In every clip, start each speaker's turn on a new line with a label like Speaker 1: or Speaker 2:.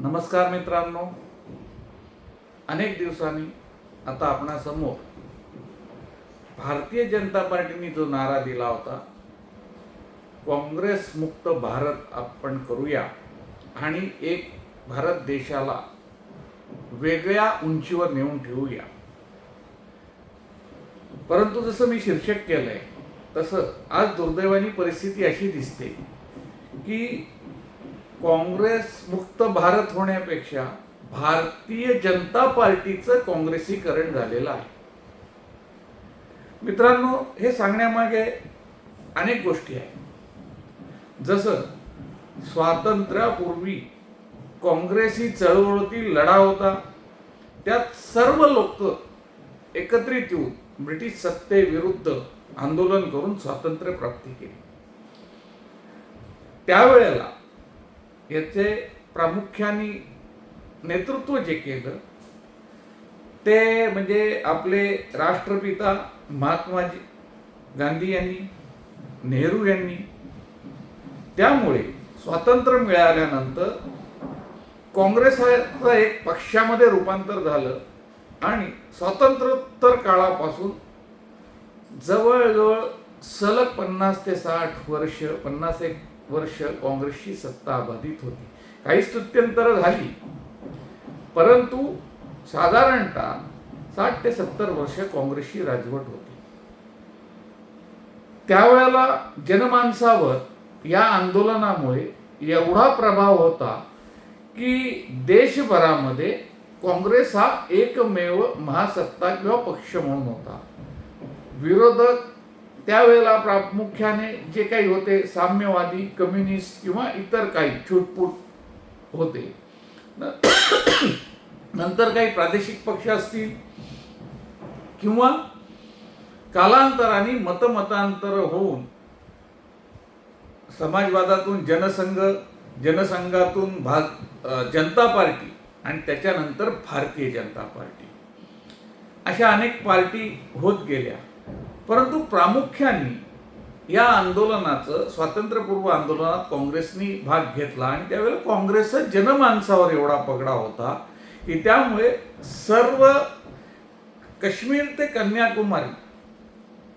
Speaker 1: नमस्कार मित्रांनो, अनेक दिवसांनी आता आपणासमोर भारतीय जनता पार्टीने जो नारा दिला होता, काँग्रेस मुक्त भारत आपण करूया आणि एक भारत देशाला वेगळ्या उंचीवर नेऊन ठेवूया. परंतु जसं मी शीर्षक केलंय तसं आज दुर्दैवानी परिस्थिती अशी दिसते की काँग्रेस मुक्त भारत होण्यापेक्षा भारतीय जनता पार्टीचं काँग्रेसीकरण झालेलं आहे. मित्रांनो, हे सांगण्यामागे अनेक गोष्टी आहेत. जसं स्वातंत्र्यापूर्वी काँग्रेसी चळवळीतील लढा होता, त्यात सर्व लोक एकत्रित येऊन ब्रिटिश सत्तेविरुद्ध आंदोलन करून स्वातंत्र्य प्राप्ती केली. त्यावेळेला याचे प्रामुख्याने नेतृत्व जे केलं ते म्हणजे आपले राष्ट्रपिता महात्मा गांधी यांनी, नेहरू यांनी. त्यामुळे स्वातंत्र्य मिळाल्यानंतर काँग्रेसचं एक पक्षामध्ये रूपांतर झालं आणि स्वातंत्र्योत्तर काळापासून जवळजवळ सलग 50 ते 60 वर्ष 51 वर्ष काँग्रेसची सत्ता अबाधित होती. काही स्थित्यंतर झाली, परंतु साधारणतः 60 ते 70 वर्ष काँग्रेसची राजवट होती. त्यावेळेला जनमानसावर या आंदोलनामुळे एवढा प्रभाव होता की देशभरामध्ये काँग्रेस हा एकमेव महासत्ता किंवा पक्ष म्हणून होता. विरोधक त्यावेळेला प्रामुख्याने जे काही होते साम्यवादी, कम्युनिस्ट किंवा इतर काही छूटपूट होते. नंतर काही प्रादेशिक पक्ष असतील किंवा कालांतराने मतमतांतर होऊन समाजवादातून जनसंघ, जनसंघातून जनता पार्टी आणि त्याच्यानंतर भारतीय जनता पार्टी, अशा अनेक पार्टी होत गेल्या. परंतु प्रामुख्याने या आंदोलनाचं, स्वातंत्र्यपूर्व आंदोलनात काँग्रेसने भाग घेतला आणि त्यावेळेला काँग्रेसचा जनमानसावर एवढा पगडा होता की त्यामुळे सर्व काश्मीर ते कन्याकुमारी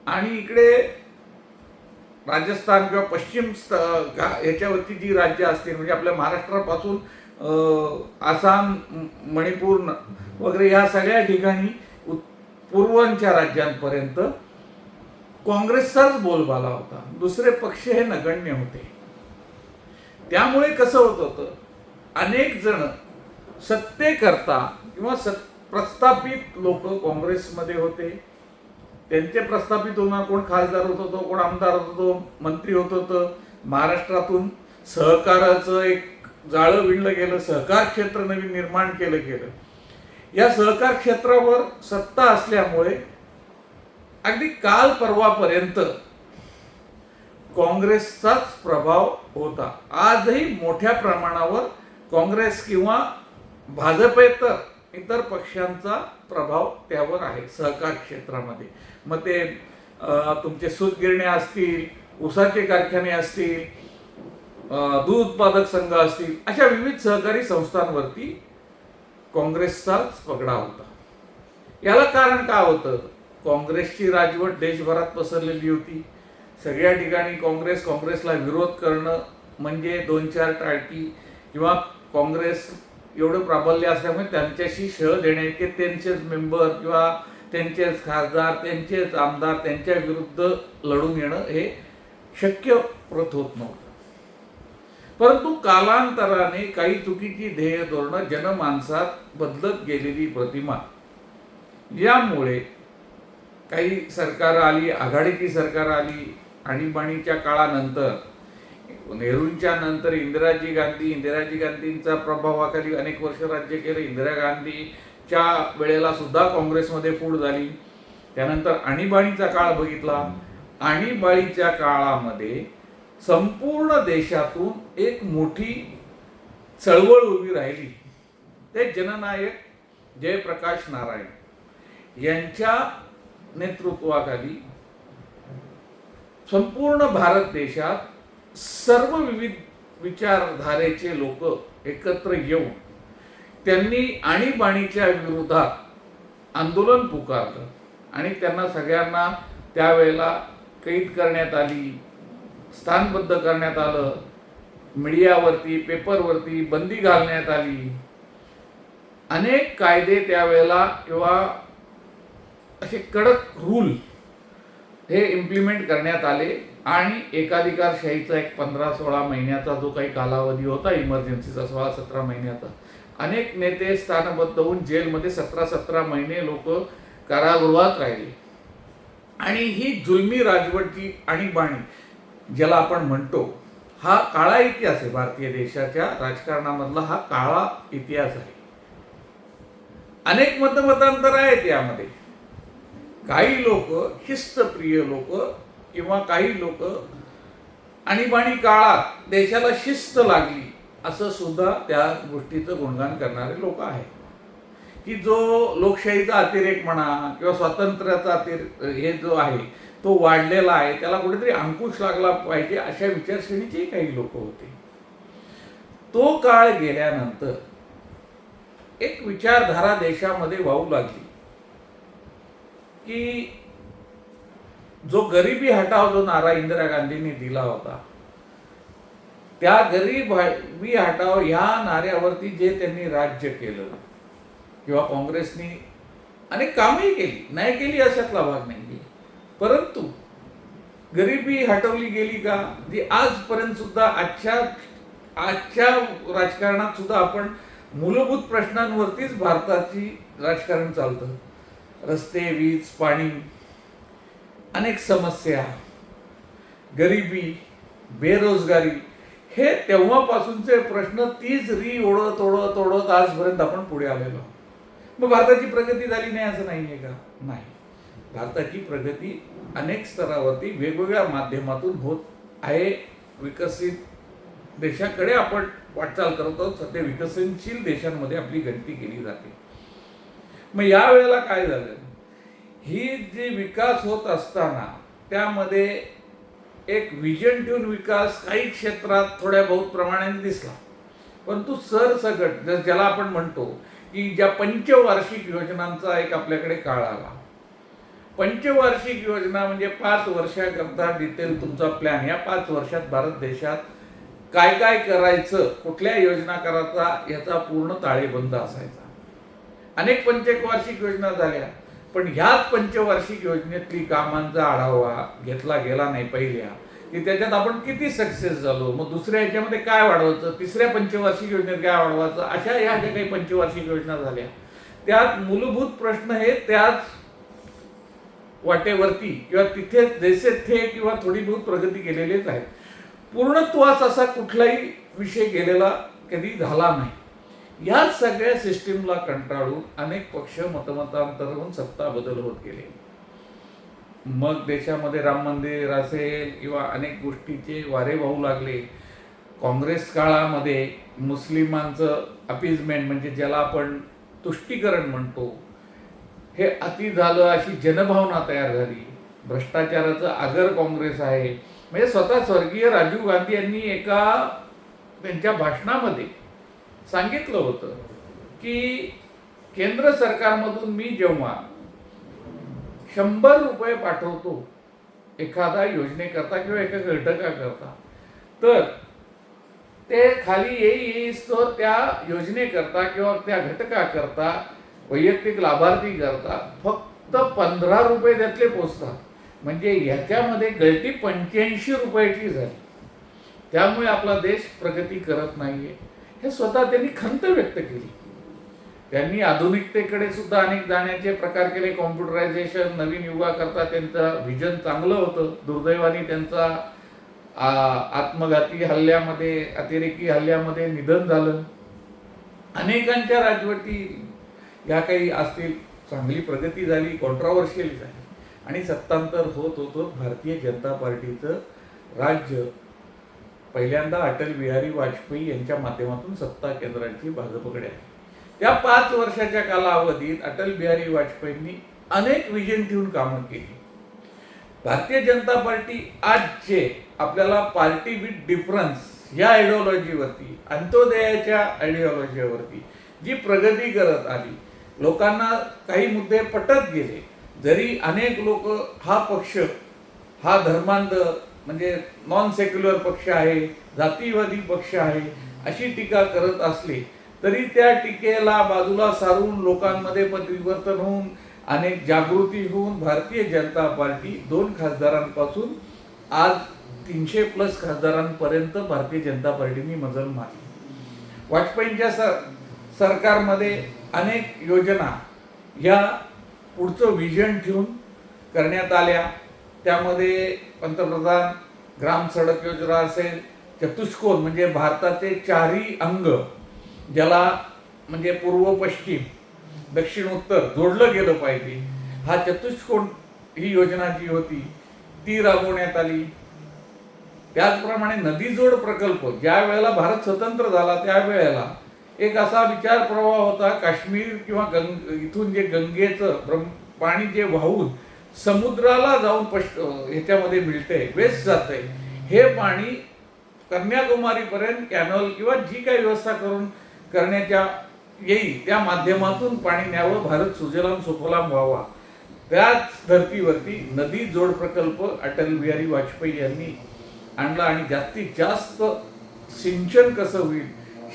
Speaker 1: आणि इकडे राजस्थान किंवा पश्चिम ह्याच्यावरची जी राज्य असतील, म्हणजे आपल्या महाराष्ट्रापासून आसाम, मणिपूर वगैरे या सगळ्या ठिकाणी पूर्वांच्या राज्यांपर्यंत काँग्रेसचाच बोलबाला होता. दुसरे पक्ष हे नगण्य होते. त्यामुळे कसं होत होतं, अनेक जण सत्तेकरता किंवा प्रस्थापित लोक काँग्रेसमध्ये होते. त्यांचे प्रस्थापित होणार, कोण खासदार होत होतो, कोण आमदार होत होतो, मंत्री होत होतं. महाराष्ट्रातून सहकाराचं एक जाळं विणलं गेलं, सहकार क्षेत्र नवीन निर्माण केलं. या सहकार क्षेत्रावर सत्ता असल्यामुळे अगदी काल परवापर्यंत काँग्रेसचाच प्रभाव होता. आजही मोठ्या प्रमाणावर काँग्रेस किंवा भाजपेतर इतर पक्षांचा प्रभाव त्यावर आहे सहकार क्षेत्रामध्ये. मग ते तुमचे सूतगिरण्या असतील, ऊसाचे कारखाने असतील, दूध उत्पादक संघ असतील, अशा विविध सहकारी संस्थांवरती काँग्रेसचाच पगडा होता. याला कारण काय होतं, काँग्रेसची राजवट देशभरात पसरलेली होती. सगळ्या ठिकाणी काँग्रेसला विरोध करणं म्हणजे 2-4 टाळकी किंवा काँग्रेस एवढं प्राबल्य असल्यामुळे त्यांच्याशी शह देण्याचे त्यांचेच मेंबर किंवा त्यांचेच खासदार, त्यांचेच आमदार त्यांच्या विरुद्ध लढून येणं हे शक्य होत नव्हतं. परंतु कालांतराने काही चुकीची ध्येय धोरणं जनमानसात बदलत गेलेली प्रतिमा, यामुळे काही सरकार आली, आघाडीची सरकार आली. आणीबाणीच्या काळानंतर, नेहरूंच्या नंतर इंदिराजी गांधींचा प्रभावाखाली अनेक वर्ष राज्य केलं. इंदिरा गांधीच्या वेळेला सुद्धा काँग्रेसमध्ये फूट झाली. त्यानंतर आणीबाणीचा काळ बघितला. आणीबाणीच्या काळामध्ये संपूर्ण देशातून एक मोठी चळवळ उभी राहिली. ते जननायक जयप्रकाश नारायण यांच्या नेतृत्वाखाली संपूर्ण भारत देशात सर्व विविध विचारधारेचे लोक एकत्र येऊन त्यांनी आणीबाणीच्या विरोधात आंदोलन पुकारलं आणि त्यांना सगळ्यांना त्यावेळेला कैद करण्यात आली, स्थानबद्ध करण्यात आलं, मीडियावरती पेपरवरती बंदी घालण्यात आली. अनेक कायदे त्यावेळेला किंवा असे कडक रूल हे इम्प्लिमेंट करण्यात आले आणि एकाधिकारशाहीचा एक 15-16 महिन्याचा जो काही कालावधी होता इमर्जन्सीचा 16-17 महिन्याचा, अनेक नेते स्थानबद्ध होऊन जेलमध्ये 17-17 महिने लोक कारागृहात राहिले. आणि ही जुलमी राजवटची आणीबाणी ज्याला आपण म्हणतो, हा काळा इतिहास आहे. भारतीय देशाच्या राजकारणामधला हा काळा इतिहास आहे. अनेक मतमतांतर आहेत यामध्ये. काही लोक शिस्तप्रिय लोक किंवा काही लोक आणीबाणी काळात देशाला शिस्त लागली असं सुद्धा त्या गोष्टीचं गुणगान करणारे लोक आहेत, की जो लोकशाहीचा अतिरेक म्हणा किंवा स्वातंत्र्याचा हे जो आहे तो वाढलेला आहे, त्याला कुठेतरी अंकुश लागला पाहिजे अशा विचारश्रेणीचे काही लोक होते. तो काळ गेल्यानंतर एक विचारधारा देशामध्ये वाहू लागली की जो गरिबी हटाव जो नारा इंदिरा गांधींनी दिला होता, त्या गरिबी हटाव ह्या नाऱ्यावरती जे त्यांनी राज्य केलं किंवा काँग्रेसनी अनेक कामही केली, नाही केली अशातला भाग नाही, परंतु गरिबी हटवली गेली का? जी आजपर्यंत सुद्धा आजच्या राजकारणात सुद्धा आपण मूलभूत प्रश्नांवरतीच भारताची राजकारण चालतं. रस्ते, वीज, पाणी, अनेक समस्या, गरिबी, बेरोजगारी, हे तेव्हापासूनचे प्रश्न तीच ओढत आजपर्यंत आपण पुढे आलेलो. मग भारताची प्रगती झाली नाही असं नाही आहे का? नाही. भारताची प्रगती अनेक स्तरावरती वेगवेगळ्या माध्यमातून होत आहे. विकसित देशाकडे आपण वाटचाल करत आहोत. सध्या विकसनशील देशांमध्ये आपली गणती केली जाते. मग या वेळेला काय झालं, ही जी विकास होत असताना त्यामध्ये एक विजन ठेवून विकास काही क्षेत्रात थोड्या बहुत प्रमाणाने दिसला, परंतु सरसकट ज्याला आपण म्हणतो की ज्या पंचवार्षिक योजनांचा एक आपल्याकडे काळ आला. पंचवार्षिक योजना म्हणजे 5 वर्षाकरता डिटेल तुमचा प्लॅन. या 5 वर्षात भारत देशात काय काय करायचं, कुठल्या योजना करायचा याचा पूर्ण ताळेबंद असायचा. अनेक पंचवार्षिक योजना झाल्या, पण ह्याच पंचवार्षिक योजनेतली कामांचा आढावा घेतला गेला नाही पहिल्या, की त्याच्यात आपण किती सक्सेस झालो, मग दुसऱ्या ह्याच्यामध्ये काय वाढवायचं, तिसऱ्या पंचवार्षिक योजनेत काय वाढवायचं, अशा ह्या ज्या काही पंचवार्षिक योजना झाल्या त्यात मूलभूत प्रश्न हे त्याच वाटेवरती किंवा तिथे जैसे थे किंवा थोडी बहुत प्रगती केलेलीच आहे. पूर्णत्वास असा कुठलाही विषय गेलेला कधी झाला नाही. या सगळ्या सिस्टीमला कंटाळून अनेक पक्ष मतमतांतर होऊन सत्ता बदल होत गेले. मग देशामध्ये राम मंदिर असेल किंवा अनेक गोष्टीचे वारे वाहू लागले. काँग्रेस काळामध्ये मुस्लिमांचं अपीजमेंट म्हणजे ज्याला आपण तुष्टीकरण म्हणतो हे अति झालं, अशी जनभावना तयार झाली. भ्रष्टाचाराचं आगर काँग्रेस आहे. म्हणजे स्वतः स्वर्गीय राजीव गांधी यांनी एका त्यांच्या भाषणामध्ये सांगितलं होतं की केंद्र सरकारमधून मी जेव्हा 100 रुपये पाठवतो एखादा योजनेकरता किंवा एका घटकाकरता, तर ते खाली येईस तर त्या योजनेकरता किंवा त्या घटकाकरता वैयक्तिक लाभार्थी करता फक्त 15 रुपये त्यातले पोचतात. म्हणजे ह्याच्यामध्ये गळती 85 रुपयाची झाली. त्यामुळे आपला देश प्रगती करत नाहीये हे स्वतः त्यांनी खंत व्यक्त केली. त्यांनी आधुनिकतेकडे सुद्धा अनेक जाण्याचे प्रकार केले. कॉम्प्युटरायझेशन, नवीन युगाकरता त्यांचं व्हिजन चांगलं होतं. दुर्दैवाने त्यांचा आत्मघाती हल्ल्यामध्ये, अतिरेकी हल्ल्यामध्ये निधन झालं. अनेकांच्या राजवटी या काही असतील, चांगली प्रगती झाली, कॉन्ट्रोवर्शियल झाली आणि सत्तांतर होत होत भारतीय जनता पार्टीचं राज्य पहिल्यांदा अटल बिहारी वाजपेयी यांच्या माध्यमातून सत्ता केंद्राची भाजपकडे आहे. त्या 5 वर्षाच्या कालावधीत अटल बिहारी वाजपेयींनी अनेक विजन ठेवून कामं केली. भारतीय जनता पार्टी आज जे आपल्याला पार्टी विथ डिफरन्स या आयडिओलॉजीवरती, अंत्योदयाच्या आयडिओलॉजीवरती जी प्रगती करत आली, लोकांना काही मुद्दे पटत गेले, जरी अनेक लोक हा पक्ष हा धर्मांध म्हणजे नॉन सेक्युलर पक्ष आहे, जातीवादी पक्ष आहे अशी टीका करत असले तरी त्या टीकेला बाजूला सारून लोकांमध्ये परिवर्तन होऊन अनेक जागृती होऊन भारतीय जनता पार्टी 2 खासदारांपासून आज 300+ खासदारांपर्यंत भारतीय जनता पार्टीने मजल मारली. वाजपेयींच्या सरकारमध्ये अनेक योजना या पुढचं विजन ठेवून करण्यात आल्या. त्यामध्ये पंतप्रधान ग्राम सडक योजना असेल, चतुष्कोन म्हणजे भारताचे 4ही अंग ज्याला म्हणजे पूर्व पश्चिम दक्षिण उत्तर जोडलं गेलं पाहिजे, हा चतुष्कोन ही योजना जी होती ती राबवण्यात आली. त्याचप्रमाणे नदी जोड प्रकल्प, ज्या वेळेला भारत स्वतंत्र झाला त्यावेळेला एक असा विचार प्रवाह होता, काश्मीर किंवा इथून जे गंगेचं पाणी जे वाहून समुद्राला जाऊन ह्याच्यामध्ये मिळतंय, वेस्ट जातंय, हे पाणी कन्याकुमारीपर्यंत कॅनॉल किंवा जी काही व्यवस्था करण्याच्या येईल त्या माध्यमातून पाणी न्यावं, भारत सुजलाम सुफलाम व्हावा. त्याच धर्तीवरती नदी जोड प्रकल्प अटल बिहारी वाजपेयी यांनी आणला आणि जास्तीत जास्त सिंचन कसं होईल,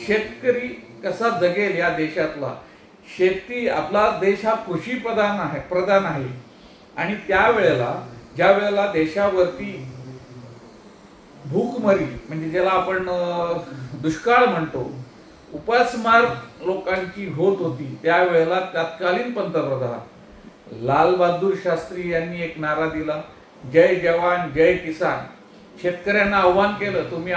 Speaker 1: शेतकरी कसा जगेल या देशातला, शेती, आपला देश हा कृषी प्रधान आहे आणि त्यावेळेला ज्या वेळेला देशावरती भूकमरी म्हणजे ज्याला आपण दुष्काळ म्हणतो, उपासमार लोकांची होत होती, त्यावेळेला तत्कालीन पंतप्रधान लाल बहादूर शास्त्री यांनी एक नारा दिला, जय जवान जय किसान. शेतकऱ्यांना आव्हान केलं, तुम्ही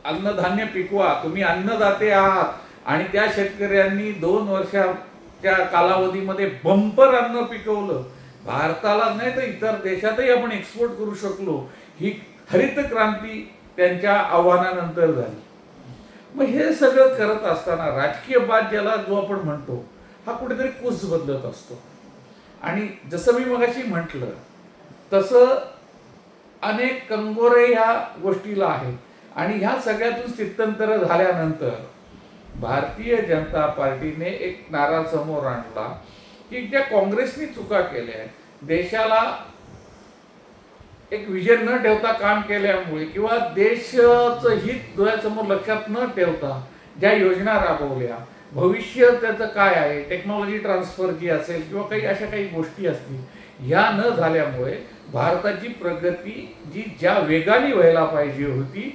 Speaker 1: अन्नधान्य पिकवा, तुम्ही अन्नदाते आहात. आणि त्या शेतकऱ्यांनी 2 वर्षाच्या कालावधीमध्ये बंपर अन्न पिकवलं. भारताला नाही तर इतर देशातही आपण एक्सपोर्ट करू शकलो. ही हरित क्रांती त्यांच्या आव्हानानंतर झाली. मग हे सगळं करत असताना राजकीय बाद ज्याला जो आपण म्हणतो हा कुठेतरी कुस बदलत असतो. आणि जसं मी मगाशी म्हटलं तसं अनेक कंगोरे ह्या गोष्टीला आहेत. आणि ह्या सगळ्यातून स्थित्यंतर झाल्यानंतर भारतीय जनता पार्टीने एक नारा समोर आणला की ज्या काँग्रेसने चुका केल्या, देशाला एक विजन न ठेवता काम केल्यामुळे किंवा देशाचं हित डोळ्यासमोर लक्षात न ठेवता ज्या योजना राबवल्या, भविष्य त्याचं काय आहे, टेक्नॉलॉजी ट्रान्सफर जी असेल किंवा काही अशा काही गोष्टी असतील, ह्या न झाल्यामुळे भारताची प्रगती जी ज्या वेगाने व्हायला पाहिजे होती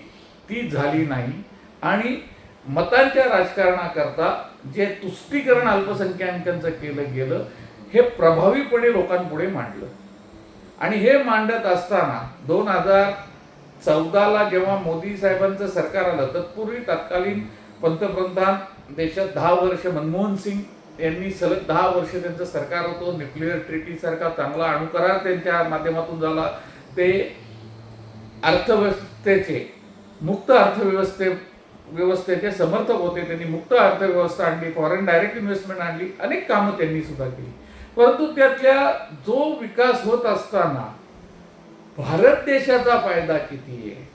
Speaker 1: ती झाली नाही. आणि मतांच्या राजकारणाकरता जे तुष्टीकरण अल्पसंख्याकांचं केलं गेलं हे प्रभावीपणे लोकांपुढे मांडलं. आणि हे मांडत असताना 2014ला जेव्हा मोदी साहेबांचं सरकार आलं, तत्पूर्वी तत्कालीन पंतप्रधान देशात 10 वर्ष मनमोहन सिंग यांनी सलग 10 वर्ष त्यांचं सरकार होतं. न्यूक्लिअर ट्रिटी सारखा चांगला अणुकरार त्यांच्या माध्यमातून झाला. ते अर्थव्यवस्थेचे मुक्त व्यवस्थेचे समर्थक होते. त्यांनी मुक्त अर्थव्यवस्था आणली, फॉरेन डायरेक्ट इन्व्हेस्टमेंट आणली, अनेक कामं त्यांनी सुद्धा केली. परंतु त्यातल्या जो विकास होत असताना भारत देशाचा फायदा किती आहे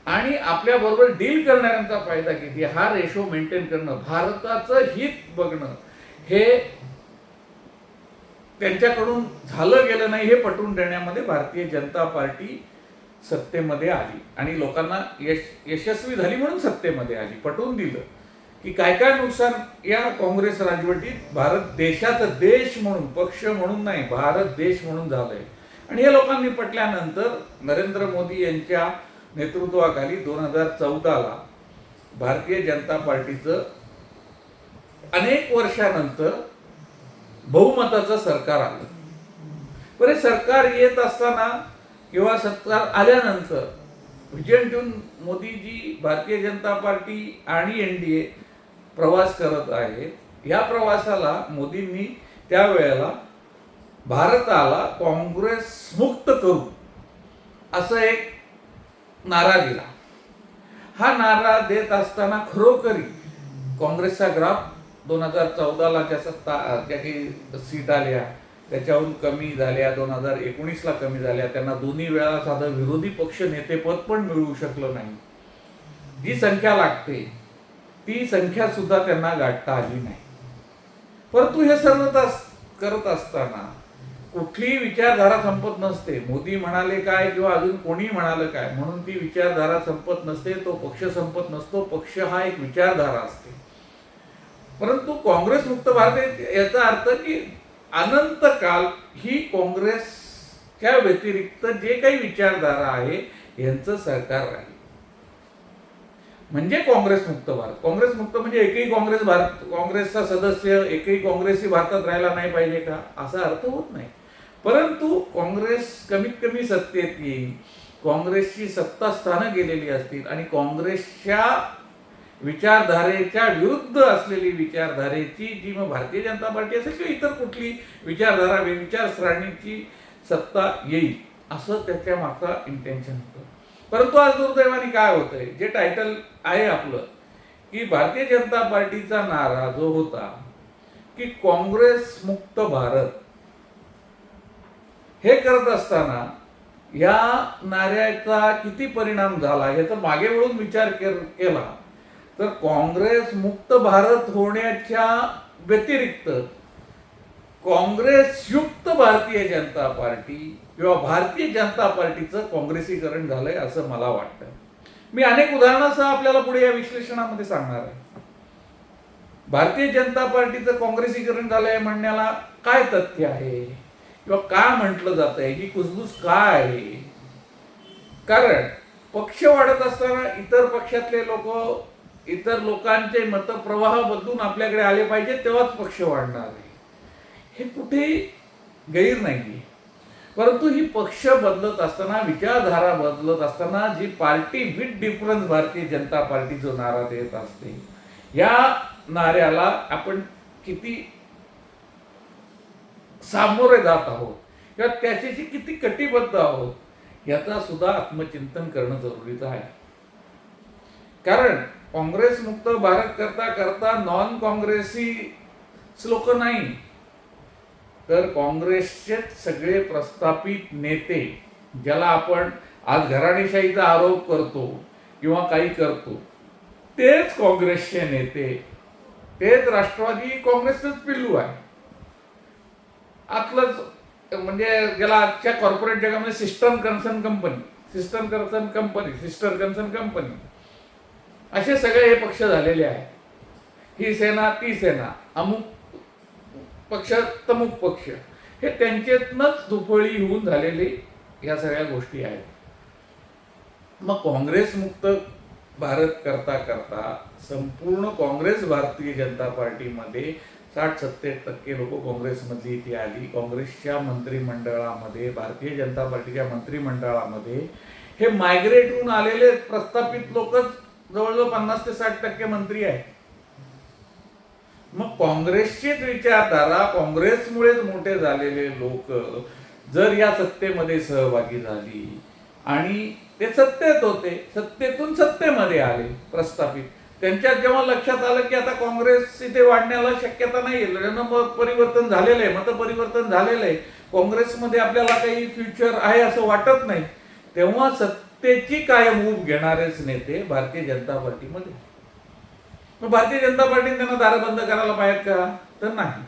Speaker 1: आणि आपल्याबरोबर डील करणाऱ्यांचा फायदा किती आहे, हा रेशो मेंटेन करणं, भारताचं हित बघणं, हे त्यांच्याकडून झालं गेलं नाही. हे पटवून देण्यामध्ये भारतीय जनता पार्टी सत्तेमध्ये आली आणि लोकांना यशस्वी झाली म्हणून सत्तेमध्ये आली. पटवून दिलं की काय काय नुकसान या काँग्रेस राजवटीत भारत देशाचा देश म्हणून, पक्ष म्हणून नाही, भारत देश म्हणून झालंय. आणि हे लोकांनी पटल्यानंतर नरेंद्र मोदी यांच्या नेतृत्वाखाली 2014ला भारतीय जनता पार्टीचं अनेक वर्षानंतर बहुमताचं सरकार आलं. बरे सरकार येत असताना किंवा सरकार आल्यानंतर विजन ठेवून मोदीजी भारतीय जनता पार्टी आणि NDA प्रवास करत आहेत. या प्रवासाला मोदींनी त्यावेळेला भारताला काँग्रेस मुक्त करू असं एक नारा दिला. हा नारा देत असताना खरोखरी काँग्रेसचा ग्राफ 2014ला ज्या काही सीट आल्या त्याच्याहून कमी झाल्या, 2019ला कमी झाल्या. त्यांना दोन्ही वेळा साधं विरोधी पक्ष नेतेपद पण मिळू शकलं नाही. जी संख्या लागते ती संख्या सुद्धा त्यांना गाठता आली नाही. परंतु हे सर्व करत असताना कुठलीही विचारधारा संपत नसते. मोदी म्हणाले काय किंवा अजून कोणी म्हणालं काय म्हणून ती विचारधारा संपत नसते, तो पक्ष संपत नसतो. पक्ष हा एक विचारधारा असते. परंतु काँग्रेस मुक्त भारत याचा अर्थ की अनंत काल ही काँग्रेसच्या व्यतिरिक्त जे काही विचारधारा आहे यांचं सरकार राहील. म्हणजे काँग्रेस मुक्त भारत. काँग्रेस मुक्त म्हणजे एकही काँग्रेसचा सदस्य, एकही काँग्रेसी भारतात राहायला नाही पाहिजे का, असा अर्थ होत नाही. परंतु काँग्रेस कमीत कमी सत्तेत येईल, काँग्रेसची सत्ता स्थानं गेलेली असतील आणि काँग्रेसच्या विचारधारेच्या विरुद्ध असलेली विचारधारेची जी मग भारतीय जनता पार्टी असेल किंवा इतर कुठली विचारधारा विचारसरणीची सत्ता येईल, असं त्याच्या मागचा इंटेन्शन होतं. परंतु आज दुर्दैवाने काय होतंय, जे टायटल आहे आपलं की भारतीय जनता पार्टीचा नारा जो होता की काँग्रेस मुक्त भारत, हे करत असताना या नाऱ्याचा किती परिणाम झाला याचा मागे वळून विचार केला तर काँग्रेस मुक्त भारत होण्याच्या व्यतिरिक्त काँग्रेसयुक्त भारतीय जनता पार्टी किंवा भारतीय जनता पार्टीचं काँग्रेसीकरण झालंय असं मला वाटतं. मी अनेक उदाहरणासह आपल्याला पुढे या विश्लेषणामध्ये सांगणार आहे. भारतीय जनता पार्टीचं काँग्रेसीकरण झालंय म्हणण्याला काय तथ्य आहे किंवा का म्हटलं जात आहे, ही कुजबूज काय आहे? कारण पक्ष वाढत असताना इतर पक्षातले लोक, इतर लोकांचे मतप्रवाह बदलून आपल्याकडे आले पाहिजे, तेव्हाच पक्ष वाढणार आहे. हे कुठे गैर नाही. परंतु ही पक्ष बदलत असताना, विचारधारा बदलत असताना जी party with difference Bharatiya Janata party जो नारा देत असते, या नाऱ्याला आपण किती सामोरे जात आहोत किंवा त्याच्याशी किती कटिबद्ध आहोत याचा सुद्धा आत्मचिंतन करणं जरुरीचं आहे. कारण काँग्रेस मुक्त भारत करता करता नॉन काँग्रेसी लोक नाही तर काँग्रेसचे सगळे प्रस्थापित नेते, ज्याला आपण आज घराणेशाहीचा आरोप करतो किंवा काही करतो, तेच काँग्रेसचे नेते, तेच राष्ट्रवादी काँग्रेसच पिल्लू आहे. आतलंच म्हणजे ज्याला आजच्या कॉर्पोरेट जगामध्ये सिस्टर कन्सर्न कंपनी असे सगळे हे पक्ष झालेले आहेत. ही सेना ती सेना, अमुक पक्ष तमुक पक्ष, हे त्यांच्यातनंच दुफळी होऊन झालेली या सगळ्या गोष्टी आहेत. मग काँग्रेस मुक्त भारत करता करता संपूर्ण काँग्रेस भारतीय जनता पार्टीमध्ये 60-70% लोक काँग्रेसमधली इथे आली. काँग्रेसच्या मंत्रिमंडळामध्ये, भारतीय जनता पार्टीच्या मंत्रिमंडळामध्ये हे मायग्रेट होऊन आलेले प्रस्थापित लोकच जवळजवळ 50 ते 60% मंत्री आहेत. मग काँग्रेसचीच विचारधारा, काँग्रेसमुळेच मोठे झालेले लोक जर या सत्तेमध्ये सहभागी झाली आणि ते सत्तेत होते, सत्तेतून सत्तेमध्ये आले प्रस्थापित, त्यांच्यात जेव्हा लक्षात आलं की आता काँग्रेस इथे वाढण्याला शक्यता नाही, परिवर्तन झालेलं आहे, मतपरिवर्तन झालेलं आहे, काँग्रेसमध्ये आपल्याला काही फ्युचर आहे असं वाटत नाही, तेव्हा सत्तेची कायम ऊब घेणारेच नेते भारतीय जनता पार्टीमध्ये. मग भारतीय जनता पार्टीने त्यांना दारं बंद करायला पाहिजेत का? तर नाही.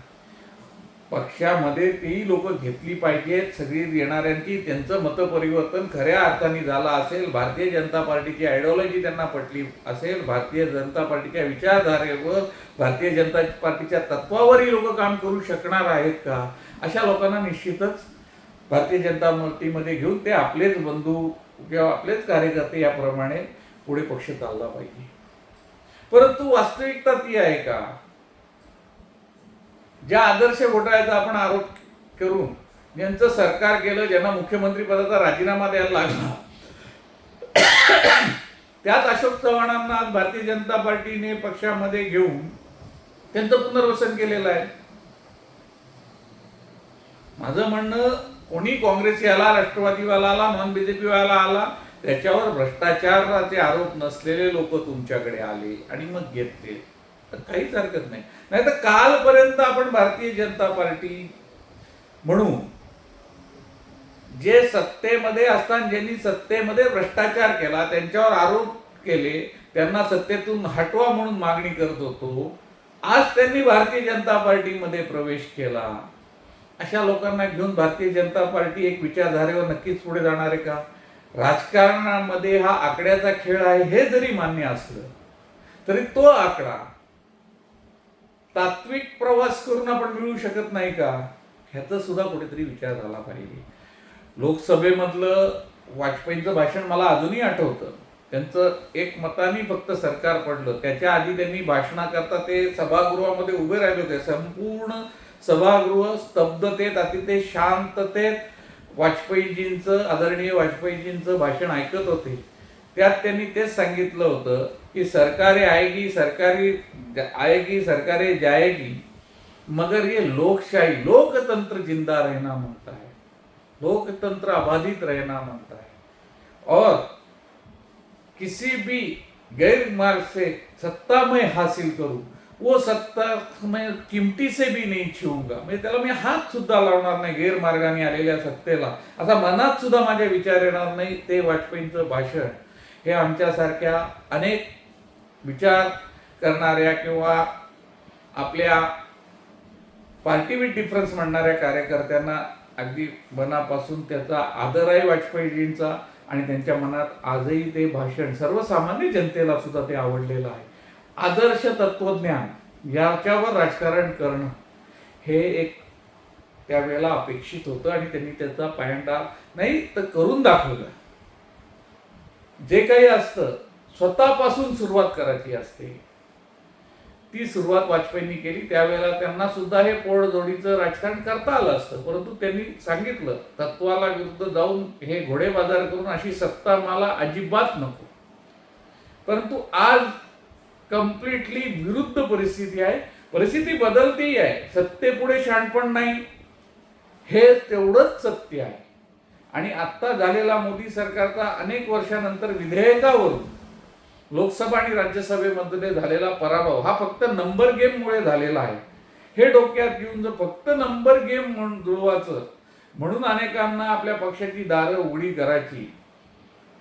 Speaker 1: पक्षामध्ये ती लोक घेतली पाहिजेत, सगळी येणाऱ्यांची, त्यांचं मतपरिवर्तन खऱ्या अर्थाने झालं असेल, भारतीय जनता पार्टीची आयडिओलॉजी त्यांना पटली असेल, भारतीय जनता पार्टीच्या विचारधारेवर, भारतीय जनता पार्टीच्या तत्वावरही लोक काम करू शकणार आहेत का, अशा लोकांना निश्चितच भारतीय जनता पार्टीमध्ये घेऊन ते आपलेच बंधू किंवा आपलेच कार्यकर्ते याप्रमाणे पुढे पक्ष चालला पाहिजे. परंतु वास्तविकता ती आहे का? ज्या आदर्श घोटाळ्याचा आपण आरोप करून ज्यांचं सरकार केलं, ज्यांना मुख्यमंत्री पदाचा राजीनामा द्यायला लागला, त्याच अशोक चव्हाणांना आज भारतीय जनता पार्टीने पक्षामध्ये घेऊन त्यांचं पुनर्वसन केलेलं आहे. माझं म्हणणं, कोणी काँग्रेसी आला, राष्ट्रवादीवाला आला, नॉन बीजेपीवाला आला, त्याच्यावर भ्रष्टाचाराचे आरोप नसलेले लोक तुमच्याकडे आले आणि मग घेतले तर काहीच हरकत नाही. नाही तर कालपर्यंत आपण भारतीय जनता पार्टी म्हणून जे सत्तेमध्ये असताना ज्यांनी सत्तेमध्ये भ्रष्टाचार केला, त्यांच्यावर आरोप केले, त्यांना सत्तेतून हटवा म्हणून मागणी करत होतो, आज त्यांनी भारतीय जनता पार्टीमध्ये प्रवेश केला. अशा लोकांना घेऊन भारतीय जनता पार्टी एक विचारधारेवर नक्कीच पुढे जाणार आहे का? राजकारणामध्ये हा आकड्याचा खेळ आहे हे जरी मान्य असलं तरी तो आकडा तात्विक प्रवास करून आपण मिळवू शकत नाही का? ह्याचा सुद्धा कुठेतरी विचार झाला पाहिजे. लोकसभेमधलं वाजपेयींचं भाषण मला अजूनही आठवतं. त्यांचं एक मतानी फक्त सरकार पडलं. त्याच्या आधी त्यांनी भाषणाकरता ते सभागृहामध्ये उभे राहिले होते. संपूर्ण सभागृह स्तब्धतेत, अतिशय शांततेत वाजपेयीजींचं, आदरणीय वाजपेयीजींचं भाषण ऐकत होते. त्यात त्यांनी तेच सांगितलं होतं की सरकारें आएगी, सरकारी आएगी, सरकारें जाएगी, मगर ये लोकशाही, लोकतंत्र जिंदा रहना मांगता है, लोकतंत्र अबाधित रहना मांगता है, और किसी भी गैर मार्ग से सत्ता मैं हासिल करूं, वो सत्ता मैं किमती से भी नहीं छूऊंगा. म्हणजे त्याला मी हात सुद्धा लावणार नाही गैरमार्गाने आलेल्या सत्तेला, असा मनात सुद्धा माझ्या विचार येणार नाही. ते वाजपेयींचं भाषण हे आमच्यासारख्या अनेक विचार करणाऱ्या किंवा आपल्या पार्टी विथ डिफरन्स म्हणणाऱ्या कार्यकर्त्यांना अगदी मनापासून त्याचा आदर आहे वाजपेयीजींचा, आणि त्यांच्या मनात आजही ते भाषण सर्वसामान्य जनतेला सुद्धा ते आवडलेलं आहे. आदर्श तत्वज्ञान याच्यावर राजकारण करणं हे एक त्यावेळेला अपेक्षित होतं आणि त्यांनी त्याचा पायंडा नाही तर करून दाखवलं. जे काही असतं स्वतःपासून सुरुवात करायची असते, ती सुरुवात वाजपेयींनी केली. त्यावेळेला त्यांना सुद्धा हे पोळजोडीचं राजकारण करता आलं असतं, परंतु त्यांनी सांगितलं तत्वाला विरुद्ध जाऊन हे घोडेबाजार करून अशी सत्ता मला अजिबात नको. परंतु आज कम्प्लिटली विरुद्ध परिस्थिती आहे. परिस्थिती बदलतीही आहे. सत्तेपुढे शहाणपण नाही हे तेवढंच सत्य आहे. आणि आत्ता झालेला मोदी सरकारचा अनेक वर्षानंतर विधेयकावरून लोकसभा आणि राज्यसभेमध्ये झालेला पराभव हा फक्त नंबर गेममुळे झालेला आहे. हे डोक्यात घेऊन जर फक्त नंबर गेम म्हणून जुळवायचं म्हणून अनेकांना आपल्या पक्षाची दारं उघडी करायची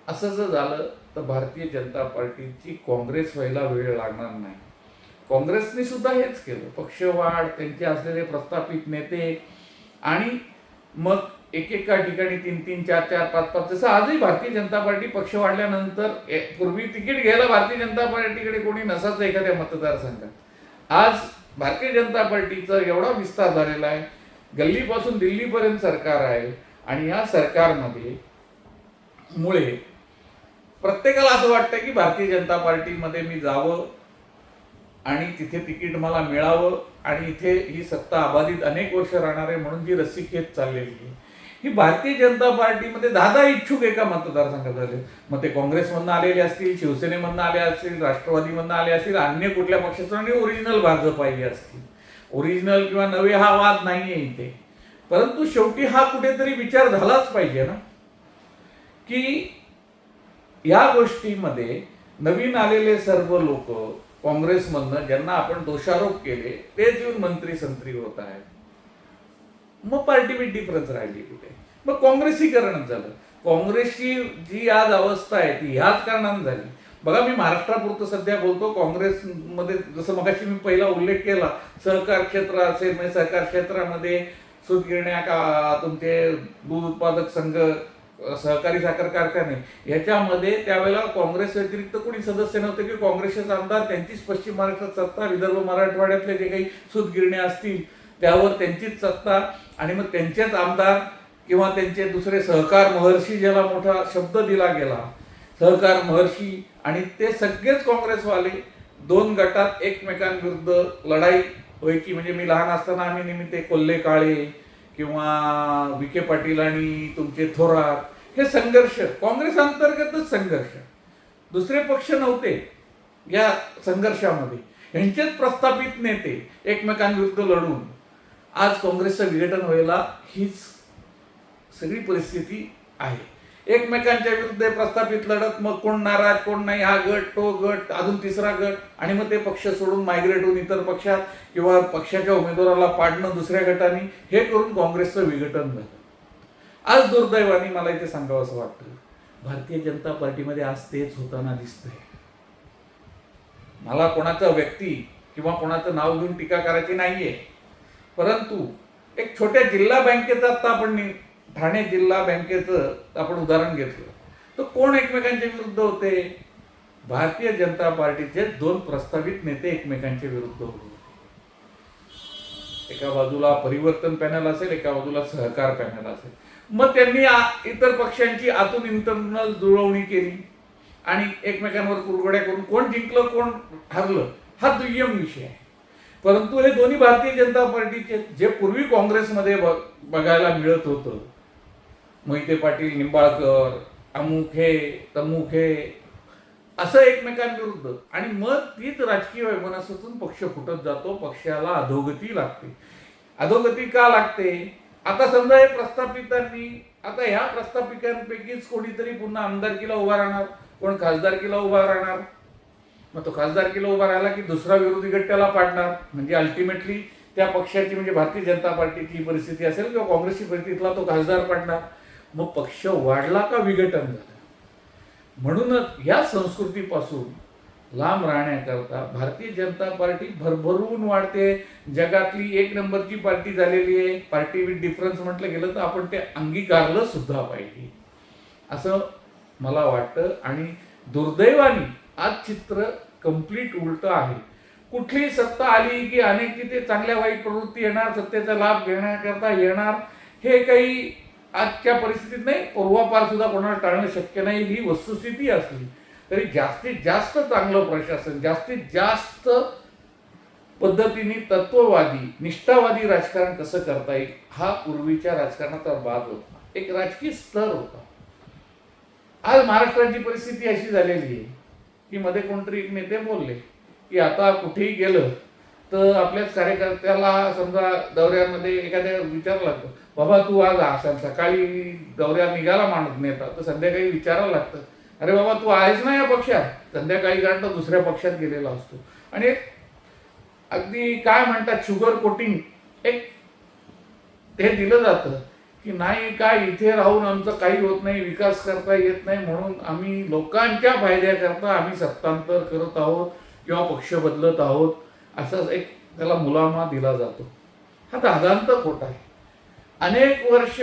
Speaker 1: असं जर झालं तर भारतीय जनता पार्टीची काँग्रेस व्हायला वेळ लागणार नाही. काँग्रेसने सुद्धा हेच केलं. पक्षवाढ, त्यांचे असलेले प्रस्थापित नेते, आणि मग एकेका ठिकाणी 3-3, 4-4, 5-5, जसं आजही भारतीय जनता पार्टी पक्ष वाढल्यानंतर पूर्वी तिकीट घ्यायला भारतीय जनता पार्टीकडे कोणी नसायचं एखाद्या मतदारसंघात. आज भारतीय जनता पार्टीचा एवढा विस्तार झालेला आहे, गल्लीपासून दिल्लीपर्यंत सरकार आहे. आणि या सरकारमध्ये मुळे प्रत्येकाला असं वाटतं की भारतीय जनता पार्टीमध्ये मी जावं आणि तिथे तिकीट मला मिळावं आणि इथे ही सत्ता अबाधित अनेक वर्ष राहणार आहे म्हणून जी रस्सीखेच चाललेली आहे. ही भारतीय जनता पार्टीमध्ये 10 इच्छुक एका मतदारसंघात झाले. मग ते काँग्रेसमधनं आलेले असतील, शिवसेनेमधनं आले असतील, राष्ट्रवादीमधनं आले असतील, अन्य कुठल्या पक्षाचं, आणि ओरिजिनल भाजपाही असतील. ओरिजिनल किंवा नवे हा वाद नाहीये इथे. परंतु शेवटी हा कुठेतरी विचार झालाच पाहिजे ना की या गोष्टीमध्ये नवीन आलेले सर्व लोक काँग्रेसमधनं ज्यांना आपण दोषारोप केले तेच येऊन मंत्री संत्री होत आहेत. मग पार्टी विथ डिफरन्स राहिली कुठे? मग काँग्रेसीकरण झालं. काँग्रेसची जी आज अवस्था आहे ती ह्याच कारणाने झाली. बघा, मी महाराष्ट्रापुरतं सध्या बोलतो. काँग्रेसमध्ये जसं मगाशी मी पहिला उल्लेख केला, सहकार क्षेत्र असेल, म्हणजे सहकार क्षेत्रामध्ये सूतगिरण्या का तुमचे दूध उत्पादक संघ, सहकारी साखर कारखाने, याच्यामध्ये त्यावेळेला काँग्रेस व्यतिरिक्त कोणी सदस्य नव्हते की काँग्रेसचे आमदार, त्यांचीच पश्चिम महाराष्ट्रात सत्ता, विदर्भ मराठवाड्यातले जे काही सूतगिरण्या असतील त्यावर त्यांचीच सत्ता, आणि मग त्यांचेच आमदार किंवा त्यांचे दुसरे सहकार महर्षी, ज्याला मोठा शब्द दिला गेला सहकार महर्षी, आणि ते सगळेच काँग्रेसवाले 2 गटात एकमेकांविरुद्ध लढाई व्हायची. म्हणजे मी लहान असताना आम्ही नेहमी ते कोल्हे काळे किंवा विखे पाटील आणि तुमचे थोरात, हे संघर्ष काँग्रेस अंतर्गतच संघर्ष, दुसरे पक्ष नव्हते या संघर्षामध्ये. यांचेच प्रस्थापित नेते एकमेकांविरुद्ध लढून आज काँग्रेसचं विघटन व्हायला हीच सगळी परिस्थिती आहे. एकमेकांच्या विरुद्ध प्रस्थापित लढत, मग कोण नाराज कोण नाही, हा गट तो गट अजून तिसरा गट, आणि मग ते पक्ष सोडून मायग्रेट होऊन इतर पक्षात किंवा पक्षाच्या उमेदवाराला पाडणं दुसऱ्या गटाने, हे करून काँग्रेसचं विघटन झालं. आज दुर्दैवाने मला इथे सांगावं असं वाटतं, भारतीय जनता पार्टीमध्ये आज तेच होताना दिसतंय. मला कोणाचा व्यक्ती किंवा कोणाचं नाव घेऊन टीका करायची नाहीये, परंतु एक छोट्या जिल्हा बँकेचं आता आपण ठाणे जिल्हा बँकेचं आपण उदाहरण घेतलं तर कोण एकमेकांच्या विरुद्ध होते? भारतीय जनता पार्टीचे दोन प्रस्तावित नेते एकमेकांच्या विरुद्ध होते. एका बाजूला परिवर्तन पॅनल असेल, एका बाजूला सहकार पॅनल असेल. मग त्यांनी इतर पक्षांची आतून इंटरनल जुळवणी केली आणि एकमेकांवर कुरघोड्या करून कोण जिंकलं कोण हरलं हा दुय्यम विषय आहे. परंतु हे दोन्ही भारतीय जनता पार्टीचे, जे पूर्वी काँग्रेसमध्ये बघायला मिळत होतं, मोहिते पाटील, निंबाळकर, अमुक हे तमुक हे असं एकमेकांविरुद्ध, आणि मग तीच राजकीय वैमनस्यातून पक्ष फुटत जातो, पक्षाला अधोगती लागते. अधोगती का लागते? आता समजा हे प्रस्थापितांनी, आता ह्या प्रस्थापिकांपैकीच कोणीतरी पुन्हा आमदारकीला उभा राहणार, कोण खासदारकीला उभा राहणार. मग तो खासदारकीला उभा राहिला की दुसरा विरोधी गट त्याला पाडणार. म्हणजे अल्टिमेटली त्या पक्षाची, म्हणजे भारतीय जनता पार्टीची परिस्थिती असेल किंवा काँग्रेसची परिस्थितीला तो खासदार पाडणार. मग पक्ष वाढला का विघटन झालं? म्हणूनच या संस्कृतीपासून लांब राहण्याकरता भारतीय जनता पार्टी भरभरून वाढते. जगातली एक नंबरची पार्टी झालेली आहे. पार्टी विथ डिफरन्स म्हटलं गेलं तर आपण ते अंगीकारलं सुद्धा पाहिजे असं मला वाटतं. आणि दुर्दैवाने आज चित्र कम्प्लीट उलट आहे. कुठलीही सत्ता आली की अनेक तिथे चांगल्या वाईट प्रवृत्ती येणार, सत्तेचा लाभ घेण्याकरता येणार. हे काही आजच्या परिस्थितीत नाही, पूर्वापार सुद्धा कोणाला टाळणं शक्य नाही. ही वस्तुस्थिती असली तरी जास्तीत जास्त चांगलं प्रशासन, जास्तीत जास्त पद्धतीने तत्ववादी निष्ठावादी राजकारण कसं करता येईल हा पूर्वीच्या राजकारणाचा बाद होता, एक राजकीय स्तर होता. आज महाराष्ट्राची परिस्थिती अशी झालेली आहे की मध्ये कोणतरी एक नेते बोलले की आता कुठेही गेलं तर आपल्याच कार्यकर्त्याला समजा दौऱ्यामध्ये एखाद्या विचारावं लागतं, बाबा तू आज असाल, सकाळी दौऱ्यात निघाला माणूस नेता तर संध्याकाळी विचारावं लागतं, अरे बाबा तू आहेस ना या पक्षात? संध्याकाळी कारण तो दुसऱ्या पक्षात गेलेला असतो. आणि अगदी काय म्हणतात शुगर कोटिंग एक ते दिलं जातं की नाही काय इथे राहून आमचं काही होत नाही, विकास करता येत नाही, म्हणून आम्ही लोकांच्या फायद्याकरता आम्ही सत्तांतर करत आहोत किंवा पक्ष बदलत आहोत, असाच एक त्याला मुलामा दिला जातो. हा दादांत खोटा आहे. अनेक वर्ष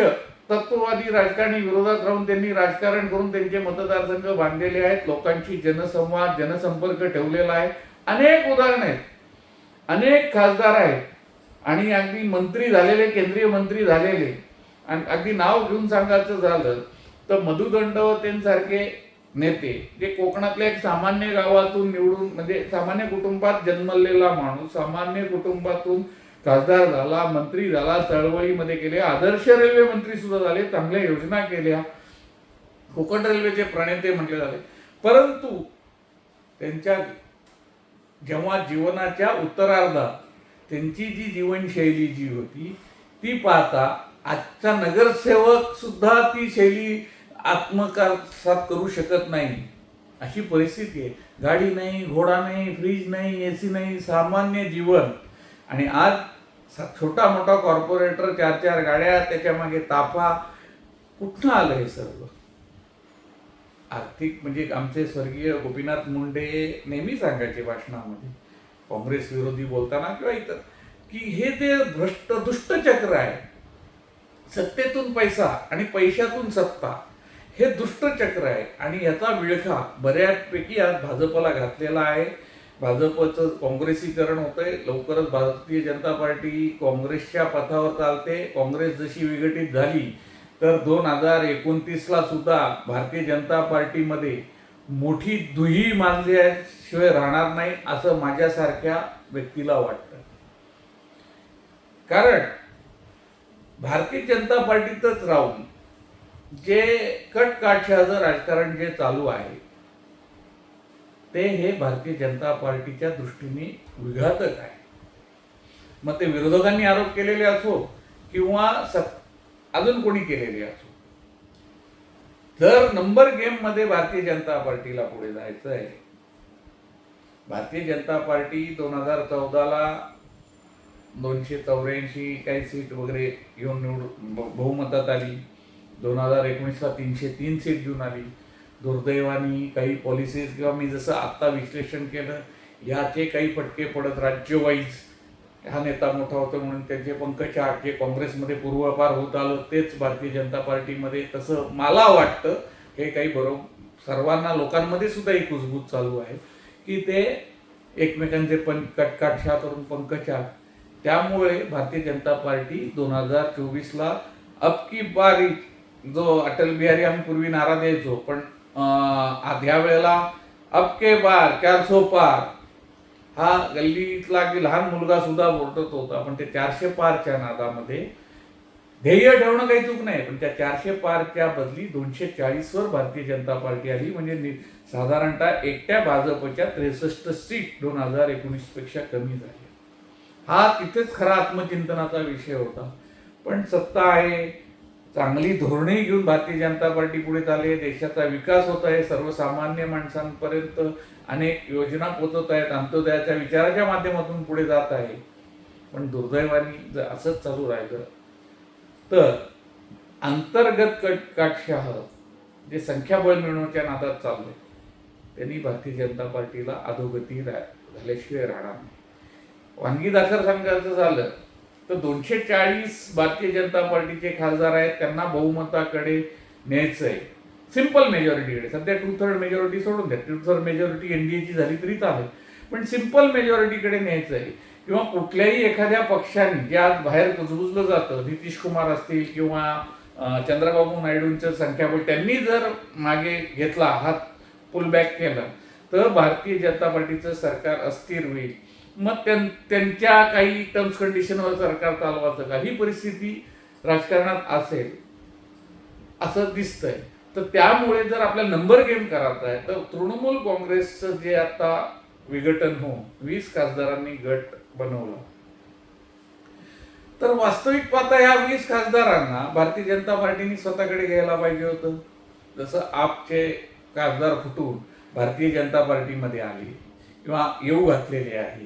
Speaker 1: तत्ववादी राजकारणी विरोधात राहून त्यांनी राजकारण करून त्यांचे मतदारसंघ बांधलेले आहेत, लोकांशी जनसंवाद जनसंपर्क ठेवलेला आहे. अनेक उदाहरण आहेत, अनेक खासदार आहेत आणि अगदी मंत्री झालेले, केंद्रीय मंत्री झालेले. आणि अगदी नाव घेऊन सांगायचं झालं तर मधु दंडवतेंसारखे नेते, जे कोकणातल्या एक सामान्य गावातून निवडून, म्हणजे सामान्य कुटुंबात जन्मलेला माणूस, सामान्य कुटुंबातून खासदार झाला, मंत्री झाला, चळवळीमध्ये गेले, आदर्श रेल्वे मंत्री सुद्धा झाले, चांगल्या योजना केल्या, कोकण रेल्वेचे प्रणेते म्हटले झाले. परंतु त्यांच्या जेव्हा जीवनाच्या उत्तरार्धात त्यांची जी जीवनशैली जी होती ती पाहता आजचा नगरसेवक सुद्धा ती शैली आत्मसात करू शकत नाही, अशी परिस्थिती आहे. गाडी नाही, घोडा नाही, फ्रीज नाही, एसी नाही, सामान्य जीवन. आणि आज छोटा मोठा कॉर्पोरेटर, 4-4 गाड्या, त्याच्या मागे ताफा. कुठनं आलं हे सर्व? आर्थिक, म्हणजे आमचे स्वर्गीय गोपीनाथ मुंडे नेहमी सांगायचे भाषणामध्ये, काँग्रेस विरोधी बोलताना किंवा इतर, की हे ते भ्रष्ट दुष्टचक्र आहे. सत्तेतून पैसा आणि पैशातून सत्ता हे दुष्टचक्र आहे. आणि याचा विळखा बऱ्यापैकी आज भाजपला घातलेला आहे. भाजपचं काँग्रेसीकरण होतंय. लवकरच भारतीय जनता पार्टी काँग्रेसच्या पथावर चालते. काँग्रेस जशी विघटित झाली तर 2029ला सुद्धा भारतीय जनता पार्टीमध्ये मोठी दुही मानल्याशिवाय राहणार नाही असं माझ्यासारख्या व्यक्तीला वाटतं. कारण भारतीय जनता पार्टीतच राहून जे कटकाठ्याचं राजकारण जे चालू आहे ते हे भारतीय जनता पार्टीच्या दृष्टीने विघातक आहे. मग ते विरोधकांनी आरोप केलेले असो किंवा अजून कोणी केलेले असो, जर नंबर गेम मध्ये भारतीय जनता पार्टीला पुढे जायचं आहे. भारतीय जनता पार्टी 2014ला 284 काही सीट वगैरे घेऊन बहुमतात आली. 2019ला 303 सीट घेऊन आली. दुर्दैवानी काही पॉलिसीज किंवा मी जसं आत्ता विश्लेषण केलं याचे काही फटके पडत राज्यवाईज हा नेता मोठा होतो म्हणून त्यांचे पंकज आठ जे काँग्रेसमध्ये पूर्वापार होत आलं तेच भारतीय जनता पार्टीमध्ये, तसं मला वाटतं हे काही बरोबर सर्वांना लोकांमध्ये सुद्धा एक कुजबूज चालू आहे की ते एकमेकांचे कटकाटशा करून पंकज आठ, त्यामुळे भारतीय जनता पार्टी 2024ला अब की बारी जो अटल बिहारी आम्ही पूर्वी नारा द्यायचो पण ह्या वेळेला अब के बार 400 पार हा गल्लीतला अगदी लहान मुलगा सुद्धा बोलत होता, पण ते 400 पारच्या नादामध्ये ध्येय ठेवणं काही चूक नाही, पण त्या 400 पारच्या बदली 240 वर भारतीय जनता पार्टी आली, म्हणजे साधारणतः एकट्या भाजपच्या 63 सीट 2019 पेक्षा कमी झाली. हा तिथेच खरा आत्मचिंतनाचा विषय होता. पण सत्ता आहे, चांगली धोरणे घेऊन भारतीय जनता पार्टी पुढे चालली आहे, देशाचा विकास होत आहे, सर्वसामान्य माणसांपर्यंत अनेक योजना पोहोचत आहेत, अंत्योदयाच्या विचाराच्या माध्यमातून पुढे जात आहे. पण दुर्दैवाने जर असंच चालू राहिलं तर अंतर्गत कटकाटशाह जे संख्याबळ मिळवण्याच्या नादात चाललंय त्यांनी भारतीय जनता पार्टीला अधोगती झाल्याशिवाय राहणार नाही. वानगीदासर सांगायचं झालं तर 240 भारतीय जनता पार्टीचे खासदार आहेत, त्यांना बहुमताकडे न्यायचंय, सिंपल मेजॉरिटीकडे. सध्या 2/3 मेजॉरिटी सोडून द्या, 2/3 मेजॉरिटी एनडीएची झाली तरी चालेल, पण सिंपल मेजॉरिटीकडे न्यायचं आहे. किंवा कुठल्याही एखाद्या पक्षाने जे आज बाहेर कुजबुजलं जातं, नितीश कुमार असतील किंवा चंद्रबाबू नायडूंचं संख्याबळ त्यांनी जर मागे घेतला, हात पुलबॅक केला, तर भारतीय जनता पार्टीचं सरकार अस्थिर होईल. मग त्यांच्या काही टर्म्स कंडिशनवर सरकार चालवायचं का ही परिस्थिती राजकारणात असेल असं दिसतंय. तर त्यामुळे जर आपल्याला नंबर गेम करायचा आहे तर तृणमूल काँग्रेसचं जे आता विघटन होऊन 20 खासदारांनी गट बनवला, तर वास्तविक पाहता या 20 खासदारांना भारतीय जनता पार्टीने स्वतःकडे घ्यायला पाहिजे होतं. जसं आपचे खासदार फुटून भारतीय जनता पार्टीमध्ये आले किंवा येऊ घातलेले आहे,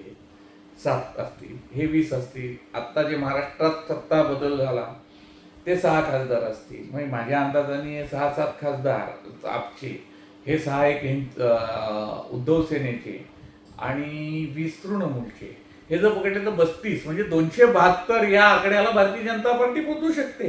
Speaker 1: 7 असतील, हे 20 असतील. आत्ता जे महाराष्ट्रात सत्ता बदल झाला ते 6 खासदार असतील. म्हणजे माझ्या अंदाजाने 6-7 खासदार आपचे, हे 6 एक उद्धव सेनेचे आणि 20 तृणमूलचे, हे जर पकडले तर 32, म्हणजे 272 या आकड्याला भारतीय जनता पार्टी पोहोचू शकते.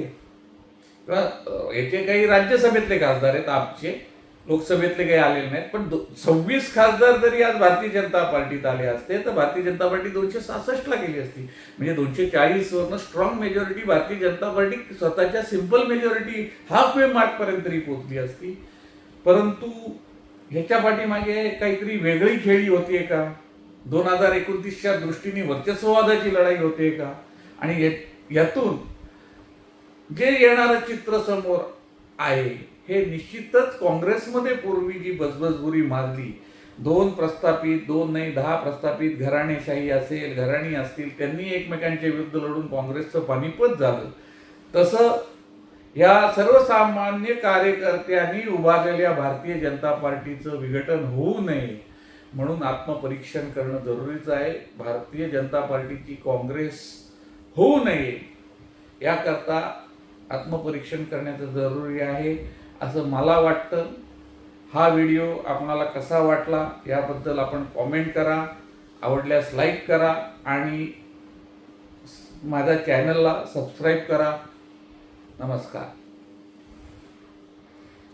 Speaker 1: याचे काही राज्यसभेतले खासदार आहेत आपचे, लोकसभेतले काही आलेले नाहीत, पण 26 खासदार जरी आज भारतीय जनता पार्टीत आले असते तर भारतीय जनता पार्टी 266ला गेली असती. म्हणजे 240 वरनं strong majority Bharatiya Janata party स्वतःच्या simple majority half way mark पर्यंत तरी पोहोचली असती. परंतु ह्याच्या पाठीमागे काहीतरी वेगळी खेळी होतीये का, 2029च्या दृष्टीने वर्चस्ववादाची लढाई होते का, आणि यातून जे येणारं चित्र समोर आहे हे निश्चितच काँग्रेसमध्ये पूर्वी जी बजबजबुरी मारली, 2 प्रस्थापित, 2 नाही 10 प्रस्थापित घराणेशाही असेल, घराणी असतील, त्यांनी एकमेकांच्या विरुद्ध लढून काँग्रेसचं पानिपत झालं, तसं या सर्वसामान्य कार्यकर्त्यांनी उभारलेल्या भारतीय जनता पार्टीचं विघटन होऊ नये म्हणून आत्मपरीक्षण करणं जरुरीचं आहे. भारतीय जनता पार्टीची काँग्रेस होऊ नये याकरता आत्मपरीक्षण करण्याचं जरुरी आहे असं मला वाटतं. हा व्हिडिओ आपणाला कसा वाटला याबद्दल आपण कॉमेंट करा, आवडल्यास लाईक करा आणि माझ्या चॅनलला सबस्क्राईब करा. नमस्कार.